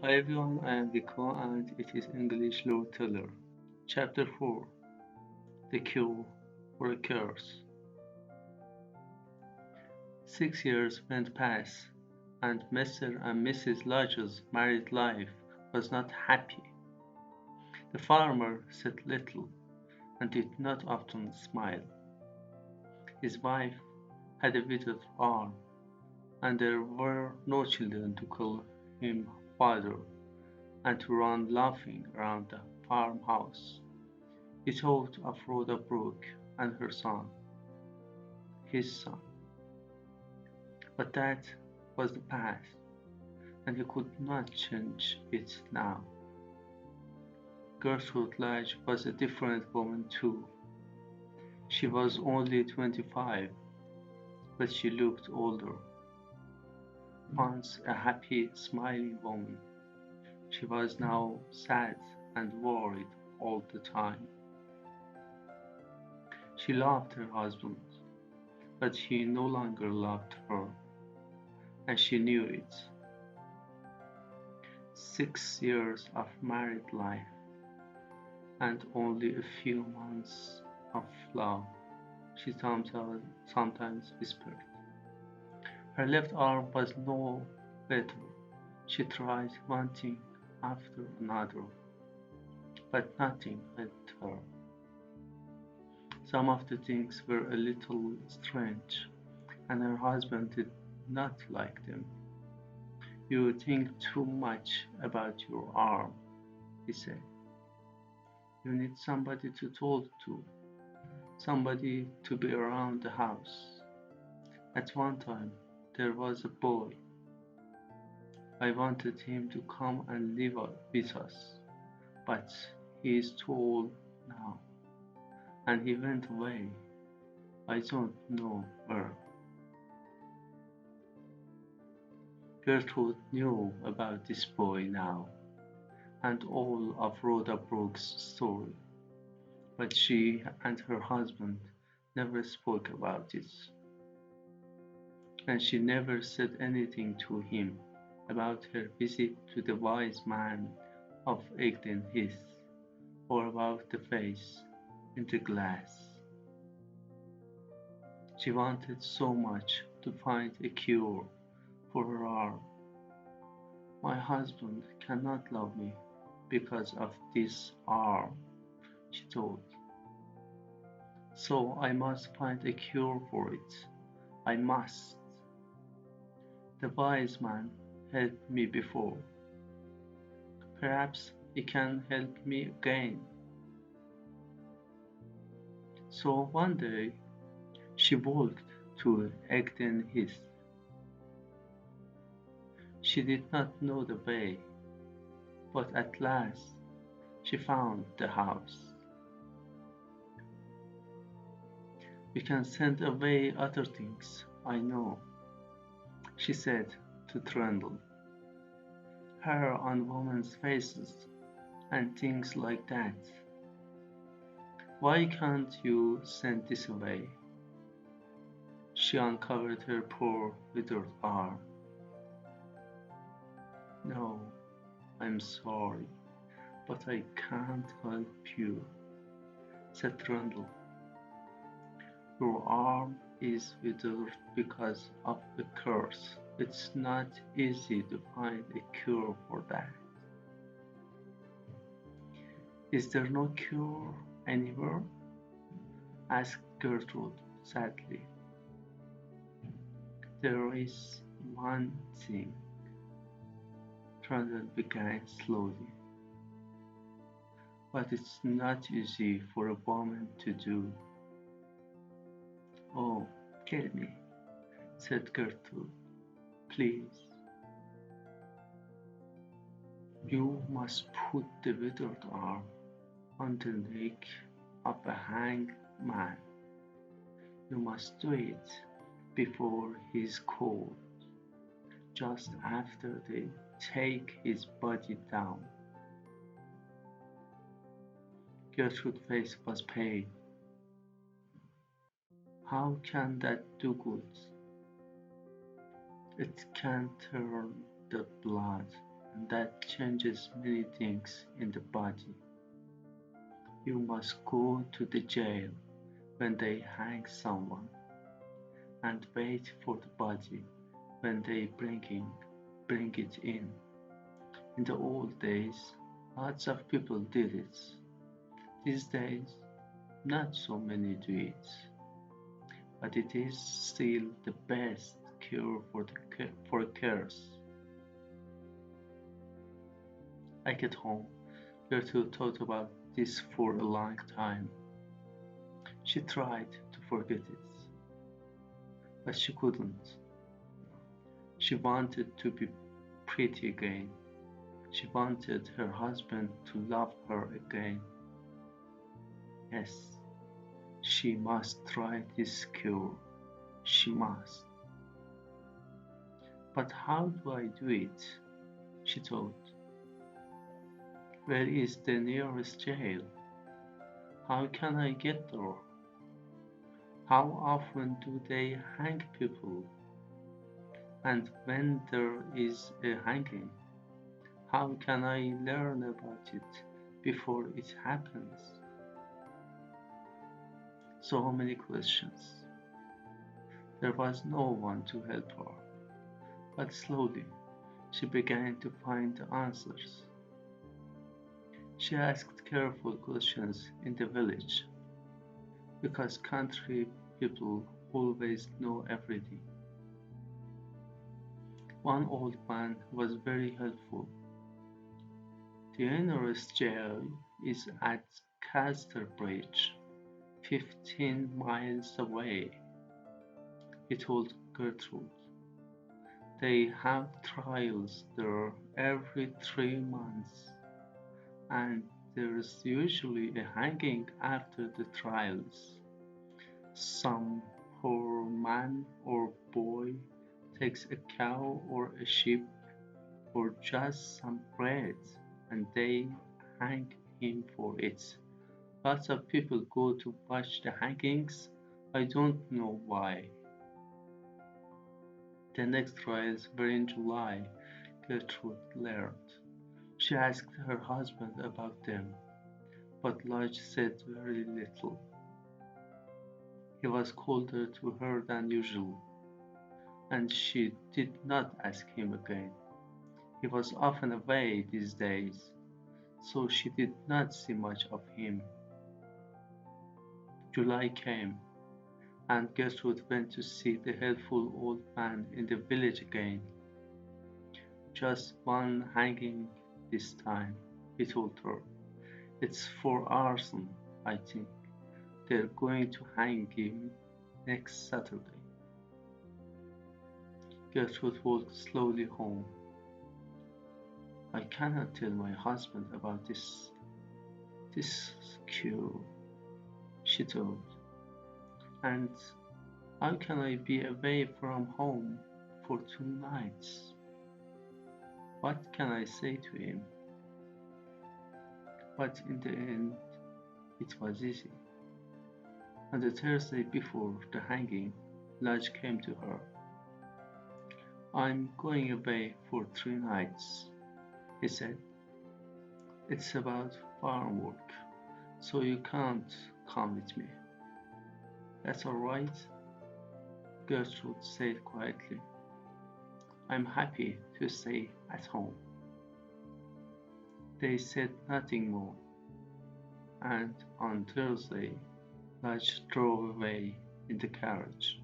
Hi everyone, I am Vico and it is English Lore Teller. Chapter 4: The Cure for a Curse. 6 years went past, and Mr. and Mrs. Lodge's married life was not happy. The farmer said little and did not often smile. His wife had a withered arm, and there were no children to call him father and to run laughing around the farmhouse. He thought of Rhoda Brooke and her son, his son. But that was the past, and he could not change it now. Gertrude Lodge was a different woman too. She was only 25, but she looked older. Once a happy, smiling woman, she was now sad and worried all the time. She loved her husband, but he no longer loved her, and she knew it. 6 years of married life, and only a few months of love, she sometimes whispered. Her left arm was no better. She tried one thing after another, but nothing helped her. Some of the things were a little strange, and her husband did not like them. You think too much about your arm, he said. You need somebody to talk to, somebody to be around the house. At one time, there was a boy. I wanted him to come and live with us, but he is too old now, and he went away. I don't know where. Gertrude knew about this boy now, and all of Rhoda Brooke's story, but she and her husband never spoke about it, and she never said anything to him about her visit to the wise man of Egden Heath, or about the face in the glass. She wanted so much to find a cure for her arm. My husband cannot love me because of this arm, she thought. So I must find a cure for it. I must. The wise man helped me before. Perhaps he can help me again. So one day she walked to Egden Heath. She did not know the way, but at last she found the house. We can send away other things, I know, she said to Trundle. Hair on women's faces and things like that. Why can't you send this away? She uncovered her poor withered arm. No, I'm sorry, but I can't help you, said Trundle. Your arm is withered because of a curse. It's not easy to find a cure for that. Is there no cure anywhere? Asked Gertrude sadly. There is one thing, Trundle began slowly, but it's not easy for a woman to do. Oh, tell me, said Gertrude, please. You must put the withered arm on the neck of a hanged man. You must do it before he's cold, just after they take his body down. Gertrude's face was pale. How can that do good? It can turn the blood and that changes many things in the body. You must go to the jail when they hang someone, and wait for the body when they bring it in. In the old days, lots of people did it. These days, not so many do it, but it is still the best cure for a curse. Back at home, Gertrude thought about this for a long time. She tried to forget it, but she couldn't. She wanted to be pretty again. She wanted her husband to love her again. Yes, she must try this cure. She must. But how do I do it? She thought. Where is the nearest jail? How can I get there? How often do they hang people? And when there is a hanging, how can I learn about it before it happens? So many questions. There was no one to help her, but slowly she began to find the answers. She asked careful questions in the village, because country people always know everything. One old man was very helpful. The nearest jail is at Casterbridge, 15 miles away, he told Gertrude. They have trials there every 3 months, and there's usually a hanging after the trials. Some poor man or boy takes a cow or a sheep or just some bread, and they hang him for it. Lots of people go to watch the hangings. I don't know why. The next trials were in July, Gertrude learned. She asked her husband about them, but Lodge said very little. He was colder to her than usual, and she did not ask him again. He was often away these days, so she did not see much of him. July came, and Gertrude went to see the helpful old man in the village again. Just one hanging this time, he told her. It's for arson, I think. They're going to hang him next Saturday. Gertrude walked slowly home. I cannot tell my husband about this cure, she thought. And how can I be away from home for 2 nights? What can I say to him? But in the end, it was easy. On the Thursday before the hanging, Lodge came to her. I'm going away for 3 nights, he said. It's about farm work, so you can't come with me. That's all right, Gertrude said quietly. I'm happy to stay at home. They said nothing more, and on Thursday, Lodge drove away in the carriage.